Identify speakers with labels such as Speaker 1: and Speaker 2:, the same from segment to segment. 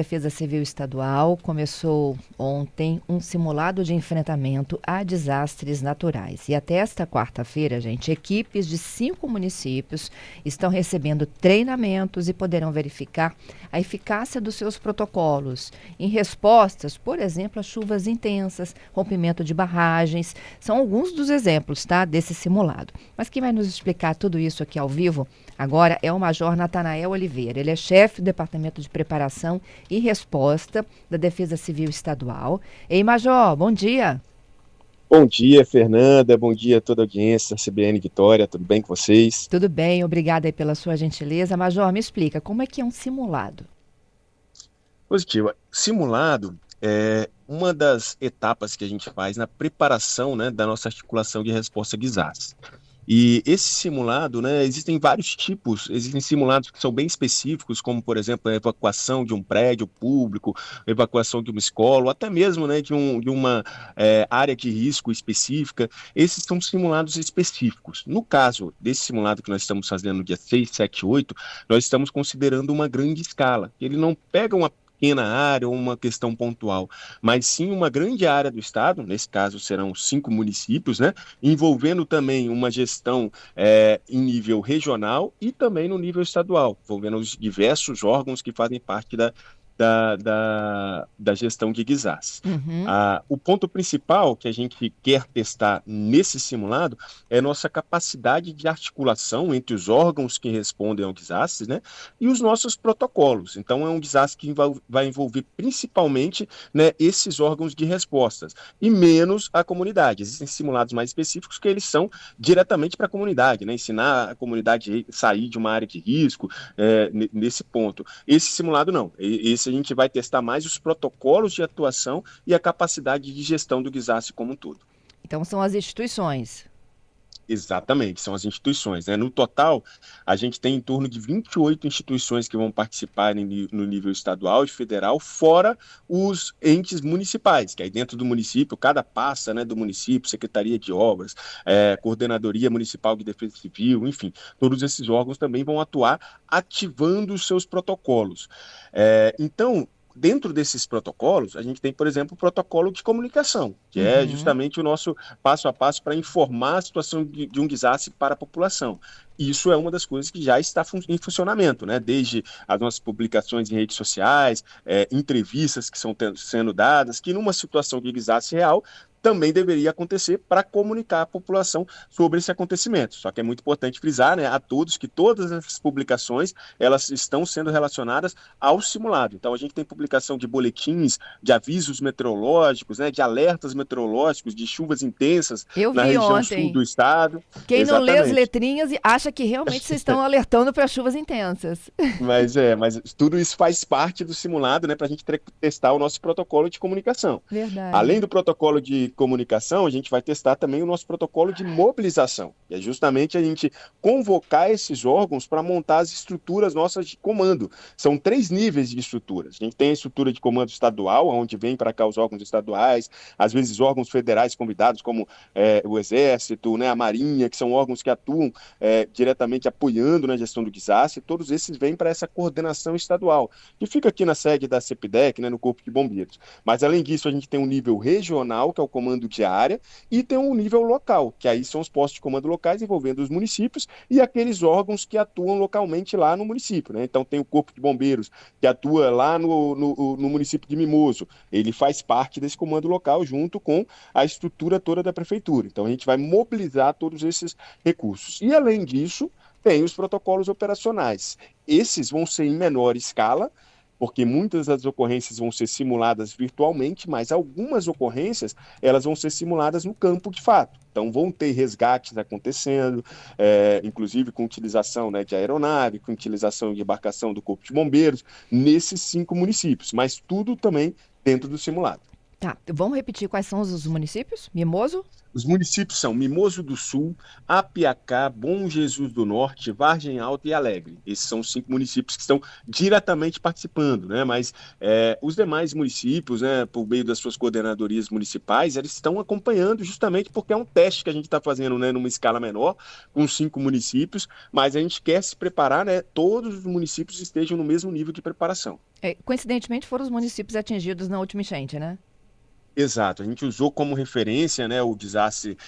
Speaker 1: Defesa Civil Estadual começou ontem um simulado de enfrentamento a desastres naturais. E até esta quarta-feira, gente, equipes de 5 municípios estão recebendo treinamentos e poderão verificar a eficácia dos seus protocolos em respostas, por exemplo, a chuvas intensas, rompimento de barragens. São alguns dos exemplos, tá, desse simulado. Mas quem vai nos explicar tudo isso aqui ao vivo agora é o Major Natanael Oliveira. Ele é chefe do Departamento de Preparação e Resposta da Defesa Civil Estadual. Ei, Major, bom dia.
Speaker 2: Bom dia, Fernanda. Bom dia a toda a audiência da CBN Vitória. Tudo bem com vocês?
Speaker 1: Tudo bem, obrigada aí pela sua gentileza. Major, me explica, como é que é um simulado?
Speaker 2: Positivo. Simulado é uma das etapas que a gente faz na preparação, né, da nossa articulação de resposta a desastres. E esse simulado, né, existem vários tipos, existem simulados que são bem específicos, como, por exemplo, a evacuação de um prédio público, a evacuação de uma escola, ou até mesmo, né, de uma área de risco específica. Esses são simulados específicos. No caso desse simulado que nós estamos fazendo no dia 6, 7 e 8, nós estamos considerando uma grande escala. Ele não pega uma pequena área ou uma questão pontual, mas sim uma grande área do estado, nesse caso serão 5 municípios, né, envolvendo também uma gestão em nível regional e também no nível estadual, envolvendo os diversos órgãos que fazem parte da gestão de desastres.
Speaker 1: Uhum.
Speaker 2: O ponto principal que a gente quer testar nesse simulado é nossa capacidade de articulação entre os órgãos que respondem ao desastre, né, e os nossos protocolos. Então, é um desastre que vai envolver principalmente, né, esses órgãos de respostas e menos a comunidade. Existem simulados mais específicos que eles são diretamente para a comunidade, né, ensinar a comunidade a sair de uma área de risco, nesse ponto. Esse simulado não. Esse a gente vai testar mais os protocolos de atuação e a capacidade de gestão do desastre como um todo.
Speaker 1: Então são as instituições.
Speaker 2: Exatamente, são as instituições, né? No total, a gente tem em torno de 28 instituições que vão participar no nível estadual e federal, fora os entes municipais, que aí dentro do município, cada pasta, né, do município, Secretaria de Obras, Coordenadoria Municipal de Defesa Civil, enfim, todos esses órgãos também vão atuar ativando os seus protocolos. Então, dentro desses protocolos, a gente tem, por exemplo, o protocolo de comunicação, que é
Speaker 1: Uhum.
Speaker 2: justamente o nosso passo a passo para informar a situação de um desastre para a população. Isso é uma das coisas que já está em funcionamento, né? Desde as nossas publicações em redes sociais, entrevistas que estão sendo dadas, que numa situação de desastre real também deveria acontecer para comunicar à população sobre esse acontecimento. Só que é muito importante frisar, né, a todos que todas essas publicações elas estão sendo relacionadas ao simulado. Então a gente tem publicação de boletins, de avisos meteorológicos, né, de alertas meteorológicos, de chuvas intensas
Speaker 1: Eu
Speaker 2: na
Speaker 1: vi
Speaker 2: região sul
Speaker 1: ontem.
Speaker 2: do estado.
Speaker 1: Quem não lê as
Speaker 2: Exatamente.
Speaker 1: letrinhas e acha que realmente vocês estão alertando para chuvas intensas.
Speaker 2: Mas tudo isso faz parte do simulado, né, para a gente testar o nosso protocolo de comunicação. Além
Speaker 1: Verdade.
Speaker 2: do protocolo de comunicação, a gente vai testar também o nosso protocolo de mobilização, que é justamente a gente convocar esses órgãos para montar as estruturas nossas de comando. São 3 níveis de estruturas. A gente tem a estrutura de comando estadual, onde vem para cá os órgãos estaduais, às vezes órgãos federais convidados, como o Exército, né, a Marinha, que são órgãos que atuam diretamente apoiando na gestão do desastre. Todos esses vêm para essa coordenação estadual, que fica aqui na sede da CEPIDEC, né, no Corpo de Bombeiros. Mas, além disso, a gente tem um nível regional, que é o comando de área, e tem um nível local, que aí são os postos de comando locais envolvendo os municípios e aqueles órgãos que atuam localmente lá no município, né? Então, tem o Corpo de Bombeiros, que atua lá no município de Mimoso. Ele faz parte desse comando local, junto com a estrutura toda da prefeitura. Então, a gente vai mobilizar todos esses recursos. E, além disso, tem os protocolos operacionais. Esses vão ser em menor escala, porque muitas das ocorrências vão ser simuladas virtualmente, mas algumas ocorrências elas vão ser simuladas no campo de fato. Então, vão ter resgates acontecendo, inclusive com utilização, né, de aeronave, com utilização de embarcação do Corpo de Bombeiros, nesses 5 municípios, mas tudo também dentro do simulado.
Speaker 1: Tá, vamos repetir quais são os municípios? Mimoso?
Speaker 2: Os municípios são Mimoso do Sul, Apiacá, Bom Jesus do Norte, Vargem Alta e Alegre. Esses são os 5 municípios que estão diretamente participando, né? Mas os demais municípios, né, por meio das suas coordenadorias municipais, eles estão acompanhando justamente porque é um teste que a gente está fazendo, né, numa escala menor, com 5 municípios, mas a gente quer se preparar, né? Todos os municípios estejam no mesmo nível de preparação.
Speaker 1: Coincidentemente, foram os municípios atingidos na última enchente, né?
Speaker 2: Exato, a gente usou como referência, né, o desastre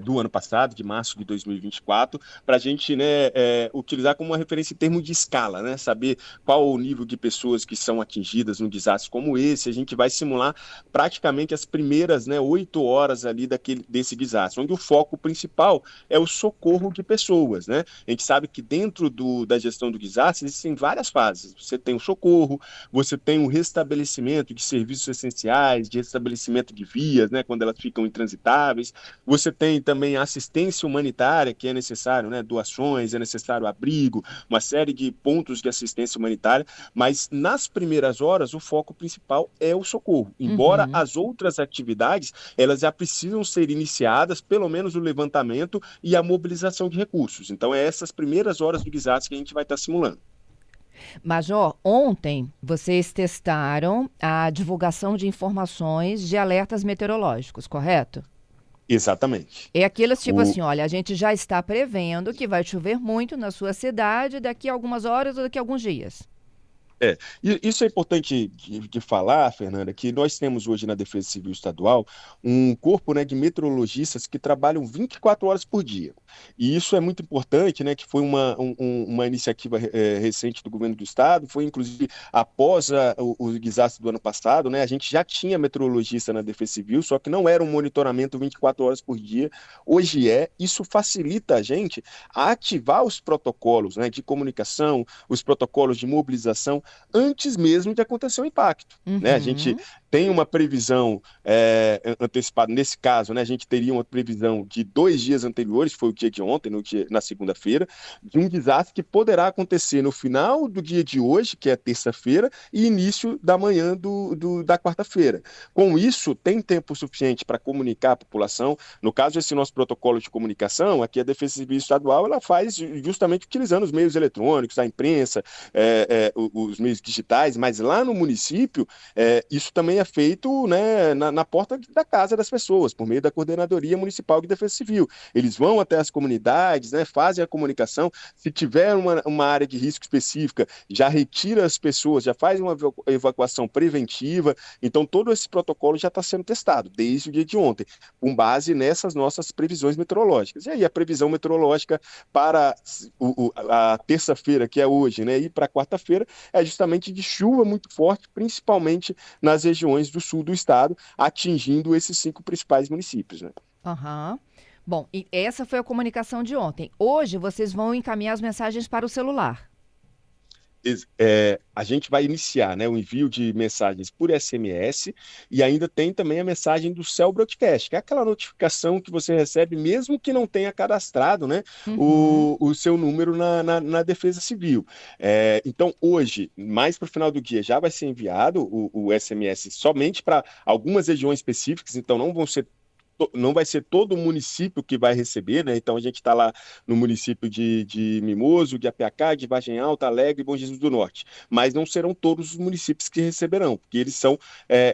Speaker 2: do ano passado, de março de 2024, para a gente, né, utilizar como uma referência em termos de escala, né, saber qual o nível de pessoas que são atingidas num desastre como esse. A gente vai simular praticamente as primeiras, né, 8 horas ali desse desastre, onde o foco principal é o socorro de pessoas, né? A gente sabe que dentro da gestão do desastre existem várias fases. Você tem o socorro, você tem o restabelecimento de serviços essenciais, de estabelecimento de vias, né, quando elas ficam intransitáveis. Você tem também a assistência humanitária, que é necessário, né, doações, é necessário abrigo, uma série de pontos de assistência humanitária, mas nas primeiras horas o foco principal é o socorro. Embora
Speaker 1: Uhum.
Speaker 2: as outras atividades, elas já precisam ser iniciadas, pelo menos o levantamento e a mobilização de recursos. Então, é essas primeiras horas do desastre que a gente vai estar simulando.
Speaker 1: Major, ontem vocês testaram a divulgação de informações de alertas meteorológicos, correto?
Speaker 2: Exatamente.
Speaker 1: É aqueles tipo
Speaker 2: O,
Speaker 1: assim, olha, a gente já está prevendo que vai chover muito na sua cidade daqui a algumas horas ou daqui a alguns dias.
Speaker 2: e isso é importante de falar, Fernanda, que nós temos hoje na Defesa Civil Estadual um corpo, né, de meteorologistas que trabalham 24 horas por dia. E isso é muito importante, né, que foi uma iniciativa recente do governo do estado, foi inclusive após o desastre do ano passado, né, a gente já tinha meteorologista na Defesa Civil, só que não era um monitoramento 24 horas por dia. Hoje isso facilita a gente a ativar os protocolos, né, de comunicação, os protocolos de mobilização antes mesmo de acontecer o impacto. Né? A gente
Speaker 1: Uhum.
Speaker 2: tem uma previsão antecipada, nesse caso, né, a gente teria uma previsão de 2 dias anteriores, foi o dia de ontem, na segunda-feira, de um desastre que poderá acontecer no final do dia de hoje, que é terça-feira, e início da manhã da quarta-feira. Com isso, tem tempo suficiente para comunicar à população. No caso, esse nosso protocolo de comunicação, aqui a Defesa Civil Estadual, ela faz justamente utilizando os meios eletrônicos, a imprensa, os meios digitais, mas lá no município, isso também é feito, né, na porta da casa das pessoas, por meio da Coordenadoria Municipal de Defesa Civil. Eles vão até as comunidades, né, fazem a comunicação. Se tiver uma área de risco específica, já retira as pessoas, já faz uma evacuação preventiva. Então, todo esse protocolo já está sendo testado desde o dia de ontem, com base nessas nossas previsões meteorológicas. E aí, a previsão meteorológica para a terça-feira, que é hoje, né, e para quarta-feira, é justamente de chuva muito forte, principalmente nas regiões do sul do estado, atingindo esses 5 principais municípios, né?
Speaker 1: Aham. Bom, e essa foi a comunicação de ontem. Hoje vocês vão encaminhar as mensagens para o celular.
Speaker 2: A gente vai iniciar, né, o envio de mensagens por SMS e ainda tem também a mensagem do Cell Broadcast, que é aquela notificação que você recebe mesmo que não tenha cadastrado, né,
Speaker 1: Uhum.
Speaker 2: o seu número na Defesa Civil. Então, hoje, mais para o final do dia, já vai ser enviado o SMS somente para algumas regiões específicas, então não vai ser todo o município que vai receber, né? Então a gente está lá no município de Mimoso, de Apiacá, de Vargem Alta, Alegre e Bom Jesus do Norte. Mas não serão todos os municípios que receberão, porque eles são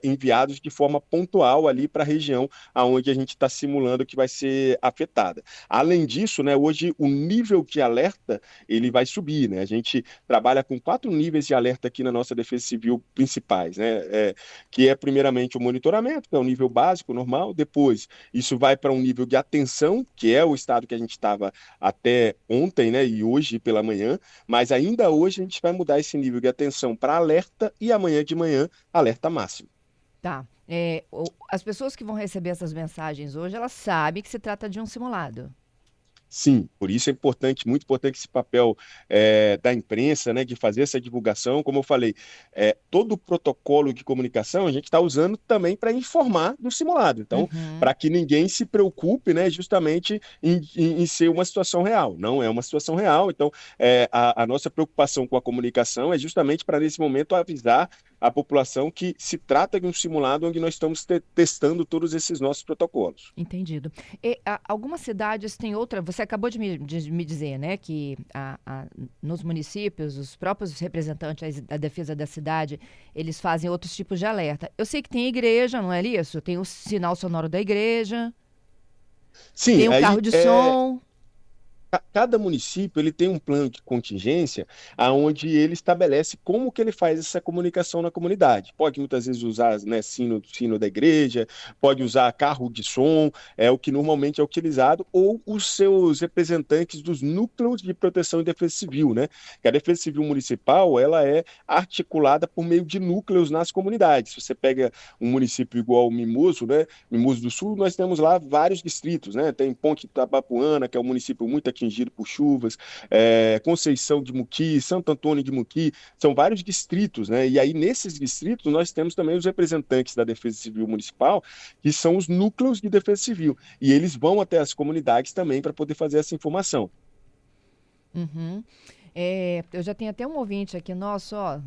Speaker 2: enviados de forma pontual ali para a região aonde a gente está simulando que vai ser afetada. Além disso, né, hoje o nível de alerta ele vai subir, né? A gente trabalha com 4 níveis de alerta aqui na nossa Defesa Civil principais, né? Que é primeiramente o monitoramento, que é o nível básico, normal, depois isso vai para um nível de atenção, que é o estado que a gente estava até ontem, né, e hoje pela manhã, mas ainda hoje a gente vai mudar esse nível de atenção para alerta e amanhã de manhã, alerta máximo.
Speaker 1: Tá. As pessoas que vão receber essas mensagens hoje, elas sabem que se trata de um simulado.
Speaker 2: Sim, por isso é importante, muito importante esse papel da imprensa, né, de fazer essa divulgação. Como eu falei, todo o protocolo de comunicação a gente está usando também para informar do simulado. Então,
Speaker 1: Uhum.
Speaker 2: para que ninguém se preocupe, né, justamente em ser uma situação real. Não é uma situação real. Então, a nossa preocupação com a comunicação é justamente para, nesse momento, avisar a população que se trata de um simulado onde nós estamos testando todos esses nossos protocolos.
Speaker 1: Entendido. Algumas cidades têm outra. Você acabou de me dizer, né, que nos municípios, os próprios representantes da defesa da cidade, eles fazem outros tipos de alerta. Eu sei que tem igreja, não é isso? Tem o sinal sonoro da igreja,
Speaker 2: Sim,
Speaker 1: tem o
Speaker 2: aí
Speaker 1: carro de som.
Speaker 2: cada município ele tem um plano de contingência aonde ele estabelece como que ele faz essa comunicação na comunidade. Pode muitas vezes usar, né, sino da igreja, pode usar carro de som, é o que normalmente é utilizado, ou os seus representantes dos núcleos de proteção e defesa civil, né? Que a defesa civil municipal ela é articulada por meio de núcleos nas comunidades. Se você pega um município igual o Mimoso, né? Mimoso do Sul, nós temos lá vários distritos, né? Tem Ponte Tabapuana, que é um município muito atingido por chuvas, Conceição de Muqui, Santo Antônio de Muqui, são vários distritos, né? E aí, nesses distritos, nós temos também os representantes da Defesa Civil Municipal, que são os núcleos de defesa civil. E eles vão até as comunidades também para poder fazer essa informação.
Speaker 1: Uhum. Eu já tenho até um ouvinte aqui nosso, ó,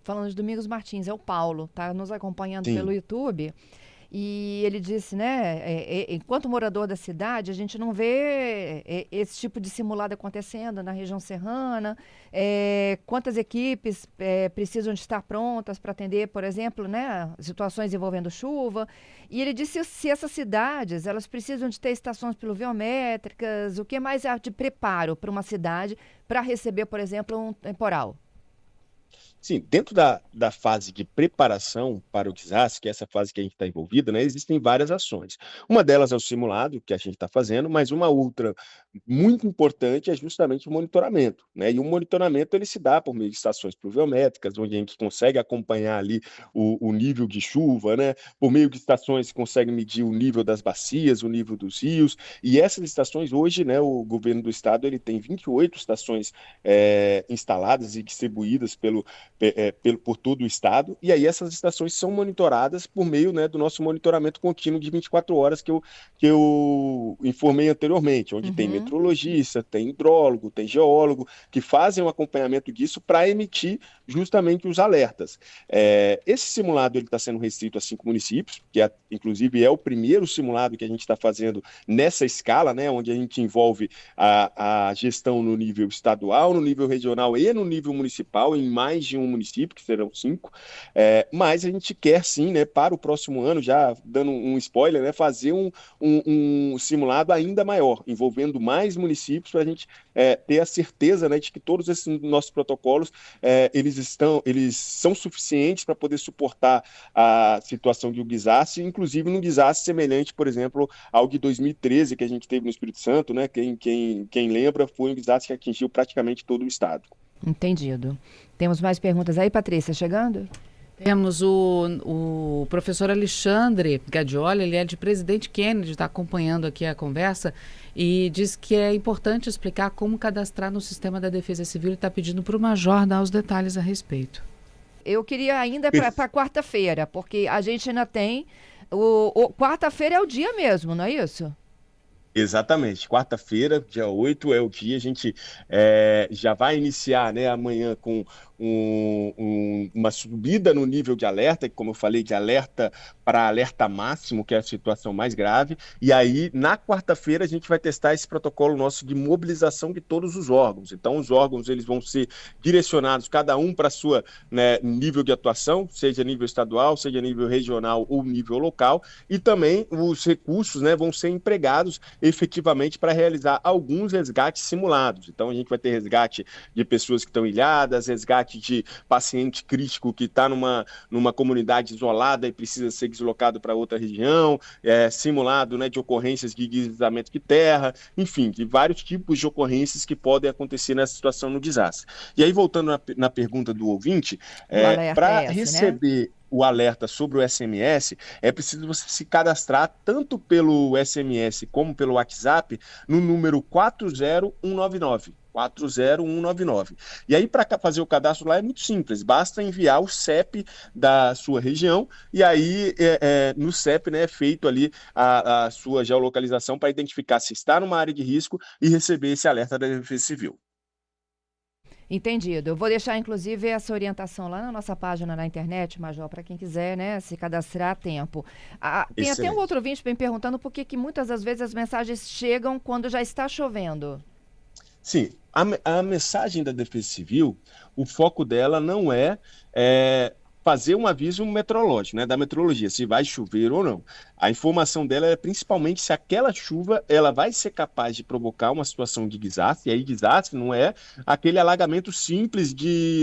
Speaker 1: falando de Domingos Martins, é o Paulo, tá nos acompanhando pelo
Speaker 2: Sim.
Speaker 1: YouTube. E ele disse, né, enquanto morador da cidade, a gente não vê esse tipo de simulado acontecendo na região serrana. Quantas equipes precisam de estar prontas para atender, por exemplo, né, situações envolvendo chuva. E ele disse se essas cidades elas precisam de ter estações pluviométricas, o que mais há de preparo para uma cidade para receber, por exemplo, um temporal.
Speaker 2: Sim, dentro da fase de preparação para o desastre, que é essa fase que a gente está envolvida, né, existem várias ações. Uma delas é o simulado, que a gente está fazendo, mas uma outra muito importante é justamente o monitoramento, né? E o monitoramento ele se dá por meio de estações pluviométricas, onde a gente consegue acompanhar ali o nível de chuva, né? Por meio de estações que consegue medir o nível das bacias, o nível dos rios, e essas estações hoje, né, o governo do estado ele tem 28 estações instaladas e distribuídas por todo o estado, e aí essas estações são monitoradas por meio, né, do nosso monitoramento contínuo de 24 horas que eu informei anteriormente, onde tem
Speaker 1: Uhum.
Speaker 2: meteorologista, tem hidrólogo, tem geólogo, que fazem o acompanhamento disso para emitir justamente os alertas. Esse simulado ele está sendo restrito a 5 municípios, que inclusive é o primeiro simulado que a gente está fazendo nessa escala, né, onde a gente envolve a gestão no nível estadual, no nível regional e no nível municipal, em mais de um município, que serão 5, mas a gente quer sim, né, para o próximo ano, já dando um spoiler, né, fazer um simulado ainda maior, envolvendo mais municípios, para a gente ter a certeza, né, de que todos esses nossos protocolos eles são suficientes para poder suportar a situação de um desastre, inclusive num desastre semelhante, por exemplo, ao de 2013 que a gente teve no Espírito Santo, né? Quem lembra, foi um desastre que atingiu praticamente todo o estado.
Speaker 1: Entendido. Temos mais perguntas aí, Patrícia, chegando?
Speaker 3: Temos o professor Alexandre Gadioli, ele é de Presidente Kennedy, está acompanhando aqui a conversa e diz que é importante explicar como cadastrar no sistema da Defesa Civil e está pedindo para o Major dar os detalhes a respeito.
Speaker 1: Eu queria ainda para quarta-feira, porque a gente ainda tem. Quarta-feira é o dia mesmo, não é isso?
Speaker 2: Exatamente, quarta-feira, dia 8 é o dia, a gente já vai iniciar, né, amanhã com uma subida no nível de alerta, que, como eu falei, de alerta para alerta máximo, que é a situação mais grave, e aí na quarta-feira a gente vai testar esse protocolo nosso de mobilização de todos os órgãos. Então os órgãos eles vão ser direcionados, cada um para sua, né, nível de atuação, seja nível estadual, seja nível regional ou nível local, e também os recursos, né, vão ser empregados efetivamente para realizar alguns resgates simulados. Então a gente vai ter resgate de pessoas que estão ilhadas, resgate de paciente crítico que está numa comunidade isolada e precisa ser deslocado para outra região, simulado, né, de ocorrências de deslizamento de terra, enfim, de vários tipos de ocorrências que podem acontecer nessa situação no desastre. E aí, voltando na pergunta do ouvinte,
Speaker 1: O alerta
Speaker 2: para
Speaker 1: é esse, né?
Speaker 2: receber o alerta sobre o SMS, é preciso você se cadastrar tanto pelo SMS como pelo WhatsApp no número 40199. 40199. E aí, para fazer o cadastro lá é muito simples, basta enviar o CEP da sua região e aí no CEP, né, é feito ali a sua geolocalização para identificar se está numa área de risco e receber esse alerta da Defesa Civil.
Speaker 1: Entendido. Eu vou deixar, inclusive, essa orientação lá na nossa página na internet, Major, para quem quiser, né, se cadastrar a tempo. Tem até um
Speaker 2: Excelente.
Speaker 1: outro ouvinte me perguntando por que muitas das vezes as mensagens chegam quando já está chovendo.
Speaker 2: Sim, a mensagem da Defesa Civil, o foco dela não é fazer um aviso meteorológico, né, da meteorologia, se vai chover ou não. A informação dela é principalmente se aquela chuva ela vai ser capaz de provocar uma situação de desastre, e aí desastre não é aquele alagamento simples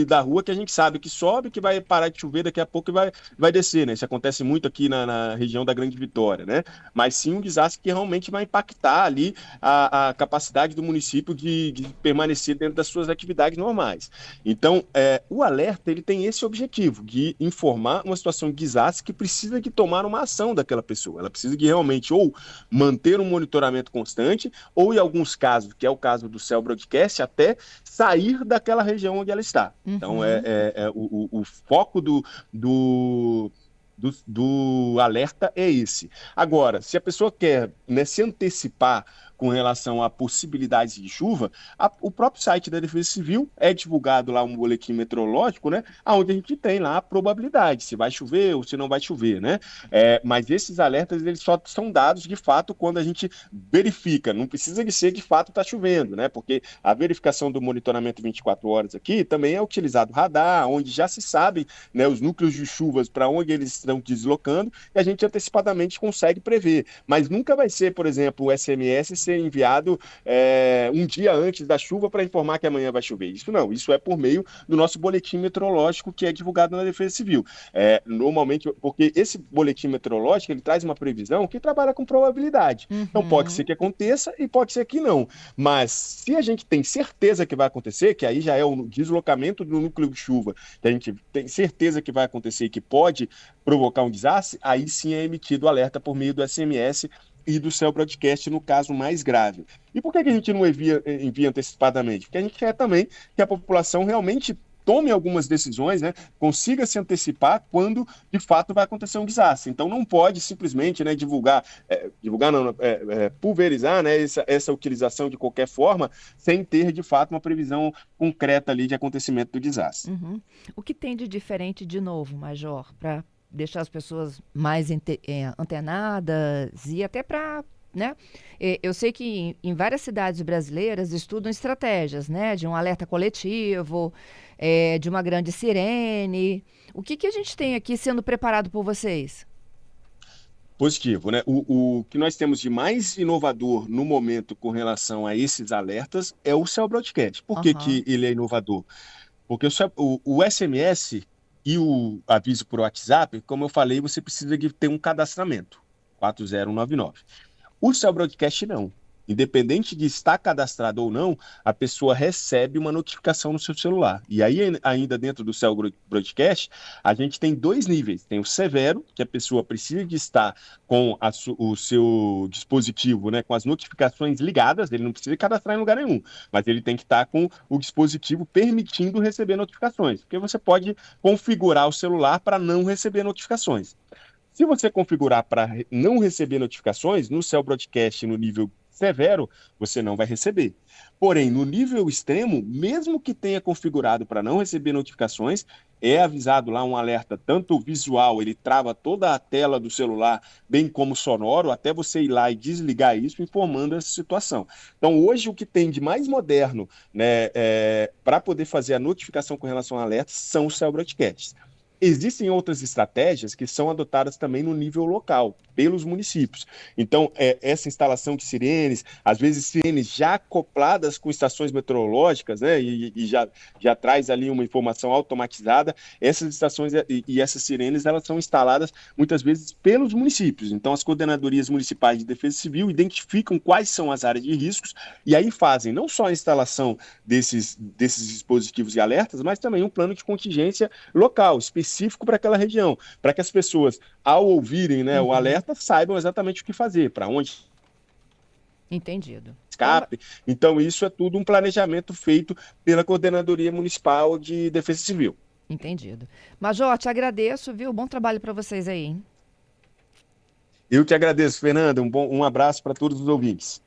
Speaker 2: da rua que a gente sabe que sobe, que vai parar de chover daqui a pouco e vai descer, né? Isso acontece muito aqui na região da Grande Vitória, né? Mas sim um desastre que realmente vai impactar ali a capacidade do município de permanecer dentro das suas atividades normais. Então, o alerta ele tem esse objetivo, de informar uma situação de desastre que precisa de tomar uma ação daquela pessoa. Ela precisa de realmente ou manter um monitoramento constante, ou em alguns casos, que é o caso do Cell Broadcast, até sair daquela região onde ela está. Então,
Speaker 1: Uhum.
Speaker 2: o foco do alerta é esse. Agora, se a pessoa quer, né, se antecipar com relação a possibilidades de chuva, o próprio site da Defesa Civil é divulgado lá um boletim meteorológico, né, onde a gente tem lá a probabilidade, se vai chover ou se não vai chover, né? Mas esses alertas eles só são dados de fato quando a gente verifica, não precisa de ser de fato está chovendo, né? Porque a verificação do monitoramento 24 horas aqui também é utilizado radar, onde já se sabe, né, os núcleos de chuvas para onde eles estão deslocando e a gente antecipadamente consegue prever. Mas nunca vai ser, por exemplo, o SMS ser enviado um dia antes da chuva para informar que amanhã vai chover. Isso não, isso é por meio do nosso boletim meteorológico que é divulgado na Defesa Civil. Normalmente, porque esse boletim meteorológico ele traz uma previsão que trabalha com probabilidade. Então pode ser
Speaker 1: Uhum.
Speaker 2: que aconteça e pode ser que não. Mas se a gente tem certeza que vai acontecer, que aí já é o deslocamento do núcleo de chuva, que a gente tem certeza que vai acontecer e que pode provocar um desastre, aí sim é emitido o alerta por meio do SMS e do Cell Broadcast no caso mais grave. E por que a gente não envia antecipadamente? Porque a gente quer também que a população realmente tome algumas decisões, né, consiga se antecipar quando de fato vai acontecer um desastre. Então não pode simplesmente, né, divulgar não, pulverizar, né, essa utilização de qualquer forma, sem ter de fato uma previsão concreta ali de acontecimento do desastre.
Speaker 1: Uhum. O que tem de diferente de novo, Major, para deixar as pessoas mais antenadas e até para, né? Eu sei que em várias cidades brasileiras estudam estratégias, né? De um alerta coletivo, de uma grande sirene. O que a gente tem aqui sendo preparado por vocês?
Speaker 2: Positivo, né? O que nós temos de mais inovador no momento com relação a esses alertas é o Cell Broadcast. Por que
Speaker 1: Aham.
Speaker 2: ele é inovador? Porque o SMS e o aviso por WhatsApp, como eu falei, você precisa de ter um cadastramento, 4099. O Cell Broadcast não. Independente de estar cadastrado ou não, a pessoa recebe uma notificação no seu celular. E aí, ainda dentro do Cell Broadcast, a gente tem dois níveis. Tem o severo, que a pessoa precisa de estar com o seu dispositivo, né, com as notificações ligadas, ele não precisa cadastrar em lugar nenhum, mas ele tem que estar com o dispositivo permitindo receber notificações, porque você pode configurar o celular para não receber notificações. Se você configurar para não receber notificações, no Cell Broadcast no nível severo, você não vai receber. Porém, no nível extremo, mesmo que tenha configurado para não receber notificações, é avisado lá um alerta, tanto visual, ele trava toda a tela do celular, bem como sonoro, até você ir lá e desligar isso, informando essa situação. Então, hoje, o que tem de mais moderno, né, para poder fazer a notificação com relação a alertas são os Cell Broadcasts. Existem outras estratégias que são adotadas também no nível local, pelos municípios. Então, essa instalação de sirenes, às vezes sirenes já acopladas com estações meteorológicas, né, e já traz ali uma informação automatizada, essas estações e essas sirenes, elas são instaladas muitas vezes pelos municípios. Então, as coordenadorias municipais de defesa civil identificam quais são as áreas de riscos e aí fazem não só a instalação desses dispositivos e alertas, mas também um plano de contingência local, específico para aquela região, para que as pessoas, ao ouvirem, né, o
Speaker 1: Uhum.
Speaker 2: alerta, saibam exatamente o que fazer, para onde
Speaker 1: Entendido. Então,
Speaker 2: escape. Então, isso é tudo um planejamento feito pela Coordenadoria Municipal de Defesa Civil.
Speaker 1: entendido. Major, te agradeço, viu? Bom trabalho para vocês aí, hein?
Speaker 2: Eu te agradeço, Fernanda. Um abraço para todos os ouvintes.